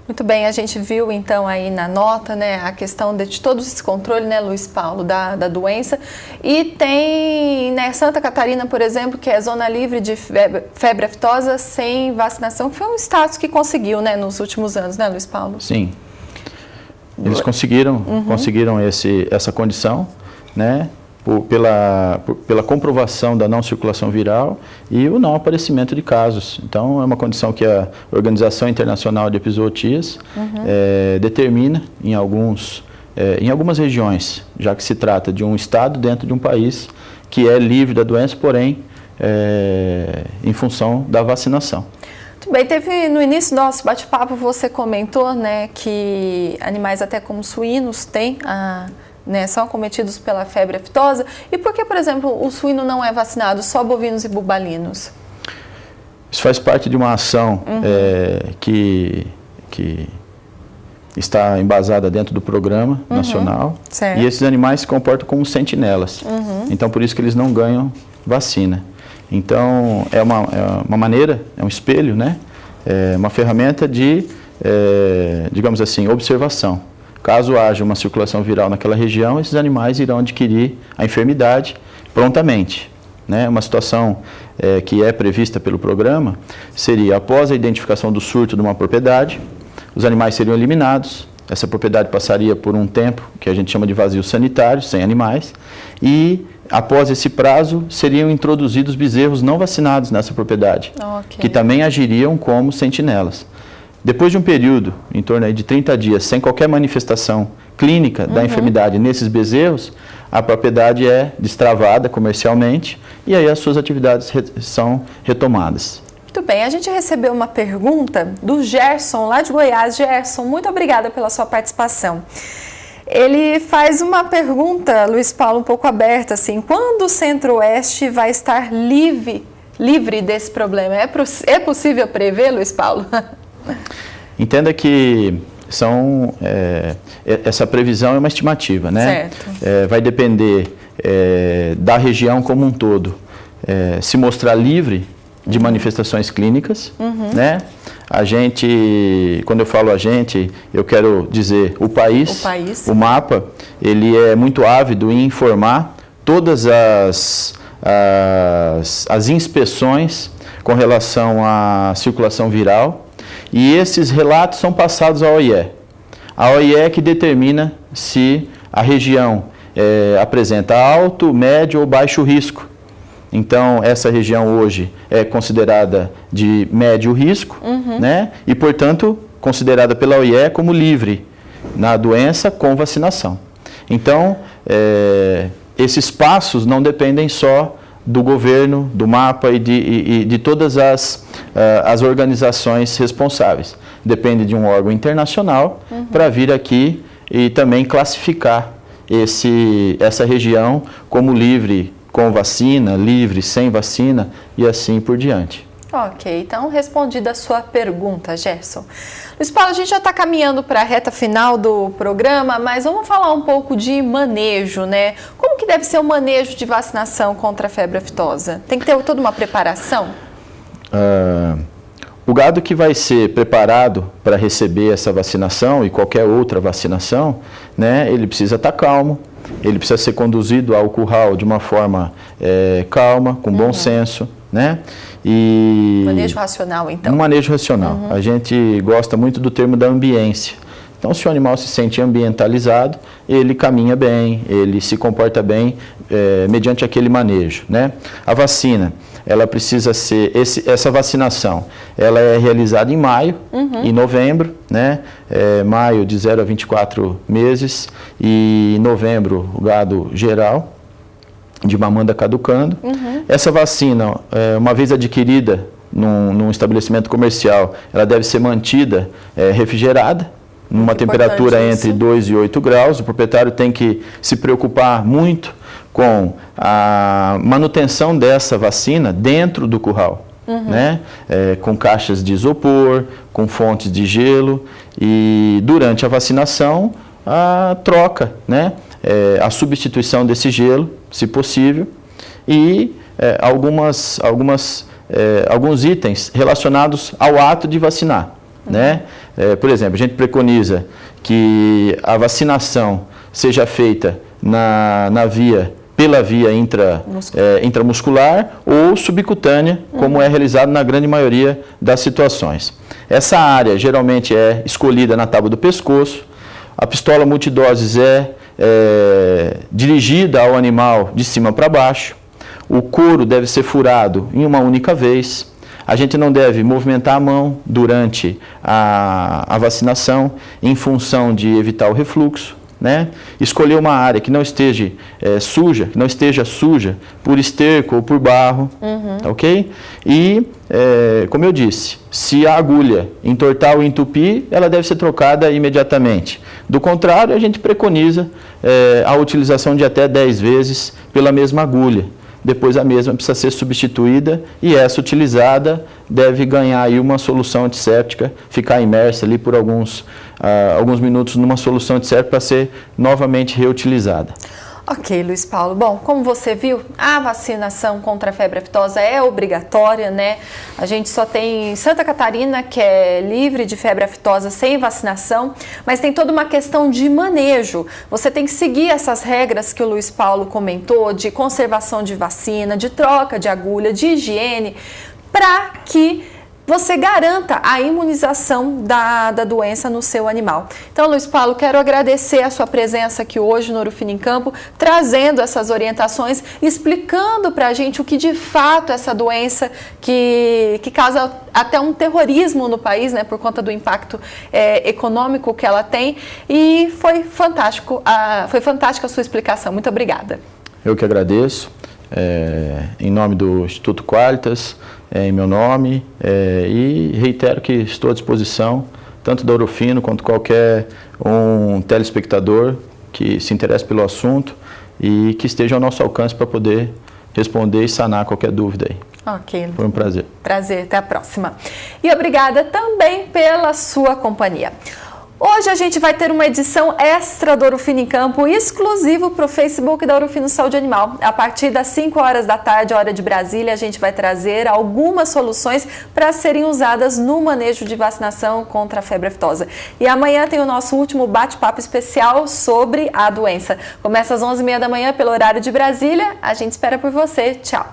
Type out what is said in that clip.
Muito bem, a gente viu então aí na nota, né, a questão de todo esse controle, né, Luiz Paulo, da doença. E tem, né, Santa Catarina, por exemplo, que é zona livre de febre aftosa sem vacinação, que foi um status que conseguiu, né, nos últimos anos, né, Luiz Paulo? Sim. Eles conseguiram essa condição, né, pela comprovação da não circulação viral e o não aparecimento de casos. Então, é uma condição que a Organização Internacional de Epizootias determina em algumas regiões, já que se trata de um estado dentro de um país que é livre da doença, porém, em função da vacinação. Muito bem, teve no início do nosso bate-papo, você comentou, né, que animais até como suínos têm são acometidos pela febre aftosa. E por que, por exemplo, o suíno não é vacinado, só bovinos e bubalinos? Isso faz parte de uma ação que está embasada dentro do programa nacional. Certo. E esses animais se comportam como sentinelas. Então, por isso que eles não ganham vacina. Então, é uma maneira, é um espelho, né? É uma ferramenta de, digamos assim, observação. Caso haja uma circulação viral naquela região, esses animais irão adquirir a enfermidade prontamente, né? Uma situação que é prevista pelo programa seria, após a identificação do surto de uma propriedade, os animais seriam eliminados, essa propriedade passaria por um tempo que a gente chama de vazio sanitário, sem animais, e após esse prazo seriam introduzidos bezerros não vacinados nessa propriedade, que também agiriam como sentinelas. Depois de um período, em torno aí de 30 dias, sem qualquer manifestação clínica da enfermidade nesses bezerros, a propriedade é destravada comercialmente e aí as suas atividades são retomadas. Muito bem, a gente recebeu uma pergunta do Gerson, lá de Goiás. Gerson, muito obrigada pela sua participação. Ele faz uma pergunta, Luiz Paulo, um pouco aberta, assim, quando o Centro-Oeste vai estar livre desse problema? É possível prever, Luiz Paulo? Entenda que essa previsão é uma estimativa, né? Certo. Vai depender da região como um todo se mostrar livre de manifestações clínicas, né? A gente, quando eu falo a gente, eu quero dizer o país, o MAPA, ele é muito ávido em informar todas as inspeções com relação à circulação viral. E esses relatos são passados à OIE. A OIE é que determina se a região apresenta alto, médio ou baixo risco. Então, essa região hoje é considerada de médio risco, né? E, portanto, considerada pela OIE como livre na doença com vacinação. Então, esses passos não dependem só do governo, do MAPA e de todas as organizações responsáveis. Depende de um órgão internacional para vir aqui e também classificar essa região como livre com vacina, livre sem vacina e assim por diante. Ok, então respondida a sua pergunta, Gerson. Luiz Paulo, a gente já está caminhando para a reta final do programa, mas vamos falar um pouco de manejo, né? Como que deve ser o manejo de vacinação contra a febre aftosa? Tem que ter toda uma preparação? O gado que vai ser preparado para receber essa vacinação e qualquer outra vacinação, né, ele precisa estar calmo, ele precisa ser conduzido ao curral de uma forma calma, com bom senso, né? Manejo racional, então. Um manejo racional. A gente gosta muito do termo da ambiência. Então, se o animal se sente ambientalizado, ele caminha bem, ele se comporta bem mediante aquele manejo, né? A vacina, ela precisa ser, essa vacinação, ela é realizada em maio e novembro, né? Maio de 0 a 24 meses e novembro o gado geral, de mamanda caducando. Essa vacina, uma vez adquirida num estabelecimento comercial, ela deve ser mantida refrigerada, numa temperatura entre 2 e 8 graus. O proprietário tem que se preocupar muito com a manutenção dessa vacina dentro do curral, né? Com caixas de isopor, com fontes de gelo e durante a vacinação a troca, né? A substituição desse gelo, se possível, e alguns itens relacionados ao ato de vacinar, né? Por exemplo, a gente preconiza que a vacinação seja feita pela via intramuscular ou subcutânea, como é realizado na grande maioria das situações. Essa área geralmente é escolhida na tábua do pescoço. A pistola multidoses é dirigida ao animal de cima para baixo. O couro deve ser furado em uma única vez. A gente não deve movimentar a mão durante a vacinação em função de evitar o refluxo, né? Escolher uma área que não esteja suja por esterco ou por barro, tá ok? E, como eu disse, se a agulha entortar ou entupir, ela deve ser trocada imediatamente. Do contrário, a gente preconiza a utilização de até 10 vezes pela mesma agulha. Depois a mesma precisa ser substituída e essa utilizada deve ganhar aí uma solução antisséptica, ficar imersa ali por alguns minutos numa solução antisséptica para ser novamente reutilizada. Ok, Luiz Paulo. Bom, como você viu, a vacinação contra a febre aftosa é obrigatória, né? A gente só tem Santa Catarina, que é livre de febre aftosa sem vacinação, mas tem toda uma questão de manejo. Você tem que seguir essas regras que o Luiz Paulo comentou, de conservação de vacina, de troca de agulha, de higiene, para que você garanta a imunização da doença no seu animal. Então, Luiz Paulo, quero agradecer a sua presença aqui hoje no Ouro Fino em Campo, trazendo essas orientações, explicando para a gente o que de fato essa doença que causa até um terrorismo no país, né, por conta do impacto econômico que ela tem. E foi fantástica a sua explicação. Muito obrigada. Eu que agradeço. Em nome do Instituto Qualitas, em meu nome, e reitero que estou à disposição, tanto da Ouro Fino quanto qualquer um telespectador que se interesse pelo assunto e que esteja ao nosso alcance para poder responder e sanar qualquer dúvida aí. Ok. Foi um prazer. Prazer, até a próxima. E obrigada também pela sua companhia. Hoje a gente vai ter uma edição extra do Ouro Fino em Campo, exclusivo para o Facebook da Ouro Fino Saúde Animal. A partir das 5 horas da tarde, hora de Brasília, a gente vai trazer algumas soluções para serem usadas no manejo de vacinação contra a febre aftosa. E amanhã tem o nosso último bate-papo especial sobre a doença. Começa às 11h30 da manhã pelo horário de Brasília. A gente espera por você. Tchau!